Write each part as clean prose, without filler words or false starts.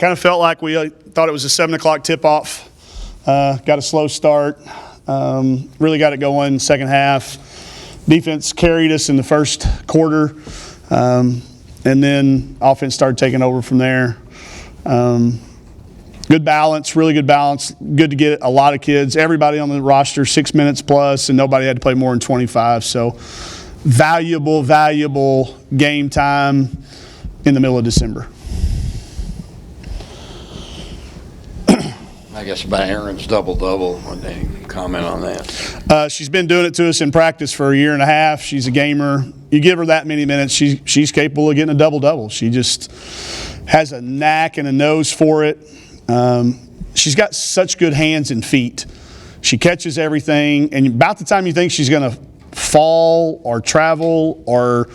Kind of felt like we thought it was a 7 o'clock tip-off. Got a slow start. Really got it going second half. Defense carried us in the first quarter, and then offense started taking over from there. Good balance, really good balance. Good to get a lot of kids. Everybody on the roster, 6 minutes plus, and nobody had to play more than 25. So valuable game time in the middle of December. I guess about Aaron's double-double. Any comment on that? She's been doing it to us in practice for a year and a half. She's a gamer. You give her that many minutes, she's capable of getting a double-double. She just has a knack and a nose for it. She's got such good hands and feet. She catches everything, and about the time you think she's going to fall or travel or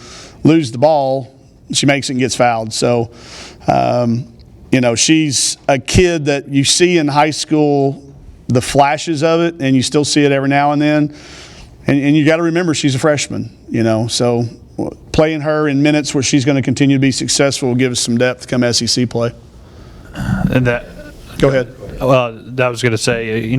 lose the ball, she makes it and gets fouled. So, she's a kid that you see in high school, the flashes of it, and you still see it every now and then. And you got to remember she's a freshman, so playing her in minutes where she's going to continue to be successful will give us some depth come SEC play. And that. Go ahead. I was going to say,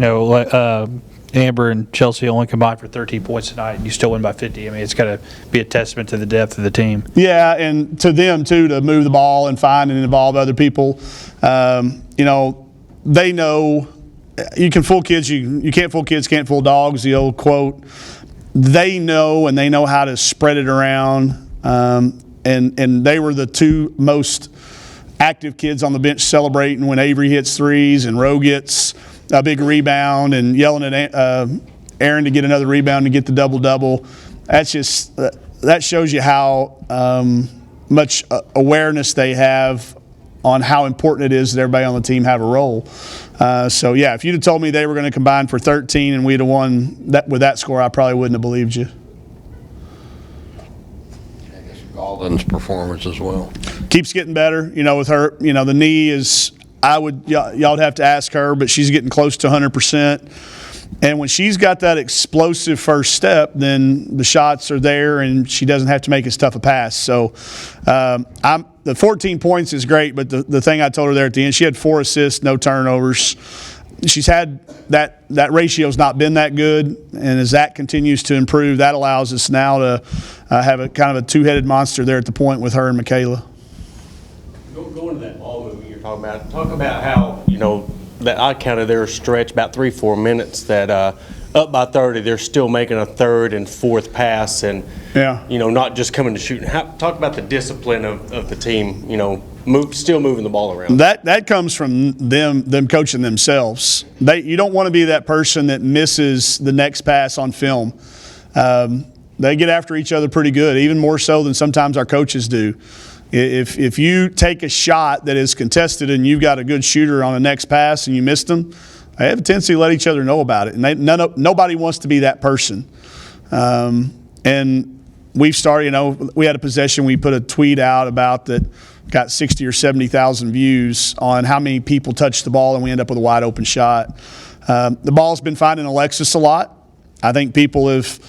Amber and Chelsea only combined for 13 points tonight, and you still win by 50. I mean, it's got to be a testament to the depth of the team. Yeah, and to them, too, to move the ball and find and involve other people. They know you can fool kids. You can't fool kids, can't fool dogs, the old quote. They know, and they know how to spread it around. And they were the two most active kids on the bench celebrating when Avery hits threes and Rowe gets a big rebound and yelling at Aaron to get another rebound to get the double-double. That shows you how much awareness they have on how important it is that everybody on the team have a role. If you'd have told me they were going to combine for 13 and we'd have won with that score, I probably wouldn't have believed you. Alden's performance as well. Keeps getting better, with her. The knee is, y'all have to ask her, but she's getting close to 100%. And when she's got that explosive first step, then the shots are there and she doesn't have to make as tough a pass. So the 14 points is great, but the thing I told her there at the end, she had 4 assists, no turnovers. She's had that ratio's not been that good, and as that continues to improve, that allows us now to have a kind of a two-headed monster there at the point with her and Michaela. Going to that ball movement you're talking about, talk about how, that I counted their stretch about 3-4 minutes that up by 30, they're still making a third and fourth pass and, not just coming to shoot. Talk about the discipline of the team, still moving the ball around. That comes from them coaching themselves. You don't want to be that person that misses the next pass on film. They get after each other pretty good, even more so than sometimes our coaches do. If you take a shot that is contested and you've got a good shooter on the next pass and you missed them, they have a tendency to let each other know about it. And nobody wants to be that person. And we've started, we had a possession, we put a tweet out about that, got 60 or 70,000 views on how many people touch the ball and we end up with a wide open shot. The ball's been finding Alexis a lot. I think people have,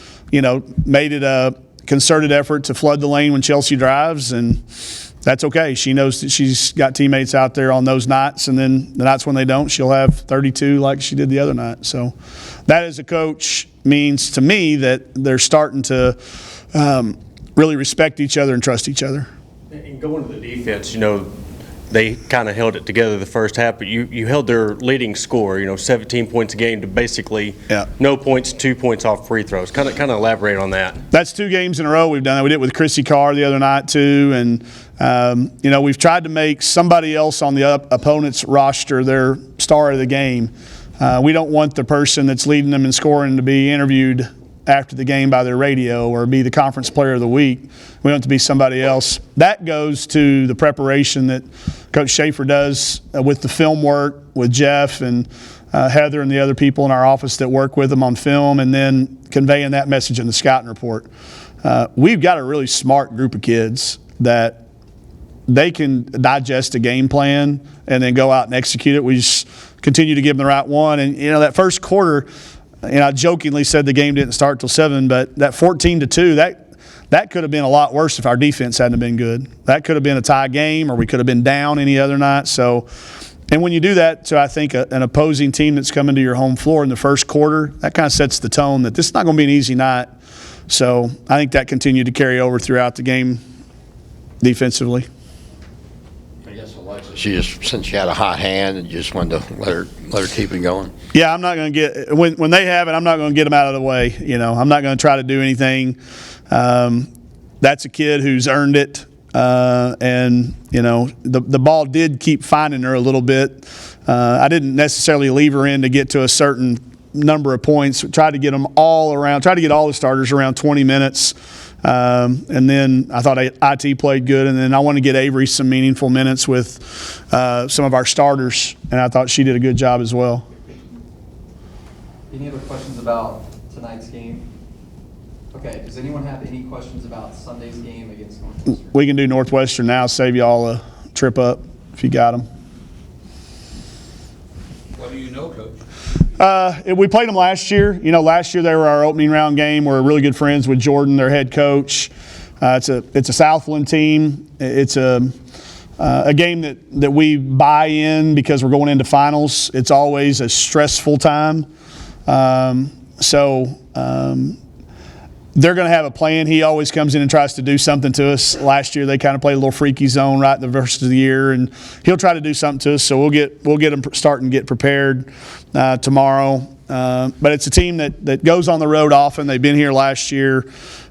made it a concerted effort to flood the lane when Chelsea drives, and that's okay. She knows that she's got teammates out there on those nights, and then the nights when they don't, she'll have 32 like she did the other night. So that as a coach means to me that they're starting to really respect each other and trust each other. And going to the defense, they kind of held it together the first half, but you held their leading score, 17 points a game to basically no points, 2 points off free throws. Kind of elaborate on that. That's 2 games in a row we've done that. We did it with Chrissy Carr the other night too, and we've tried to make somebody else on the opponent's roster their star of the game. We don't want the person that's leading them in scoring to be interviewed after the game by their radio or be the conference player of the week. We want it to be somebody else. That goes to the preparation that Coach Schaefer does with the film work with Jeff and Heather and the other people in our office that work with them on film, and then conveying that message in the scouting report. We've got a really smart group of kids that they can digest a game plan and then go out and execute it. We just continue to give them the right one. And, that first quarter, I jokingly said the game didn't start till 7, but that 14-2, that could have been a lot worse if our defense hadn't have been good. That could have been a tie game, or we could have been down any other night. So, and when you do that to, I think, an opposing team that's coming to your home floor in the first quarter, that kind of sets the tone that this is not going to be an easy night. So I think that continued to carry over throughout the game defensively. I guess Alexa, since she had a hot hand and just wanted to let her keep it going. Yeah, I'm not going to get when they have it. I'm not going to get them out of the way. I'm not going to try to do anything. That's a kid who's earned it, and the ball did keep finding her a little bit. I didn't necessarily leave her in to get to a certain number of points. Tried to get them all around. Tried to get all the starters around 20 minutes. And then I thought IT played good, and then I want to get Avery some meaningful minutes with some of our starters, and I thought she did a good job as well. Any other questions about tonight's game? Okay, does anyone have any questions about Sunday's game against Northwestern? We can do Northwestern now, save you all a trip up if you got them. What do you know, Coach? We played them last year. Last year they were our opening round game. We're really good friends with Jordan, their head coach. It's a Southland team. It's a game that we buy in because we're going into finals. It's always a stressful time. They're going to have a plan. He always comes in and tries to do something to us. Last year they kind of played a little freaky zone right at the first of the year, and he'll try to do something to us. So we'll get them starting to get prepared tomorrow. But it's a team that goes on the road often. They've been here last year,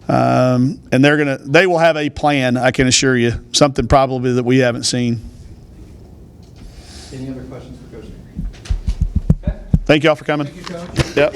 and they will have a plan. I can assure you, something probably that we haven't seen. Any other questions for Coach? Okay. Thank you all for coming. Thank you, Coach. Yep.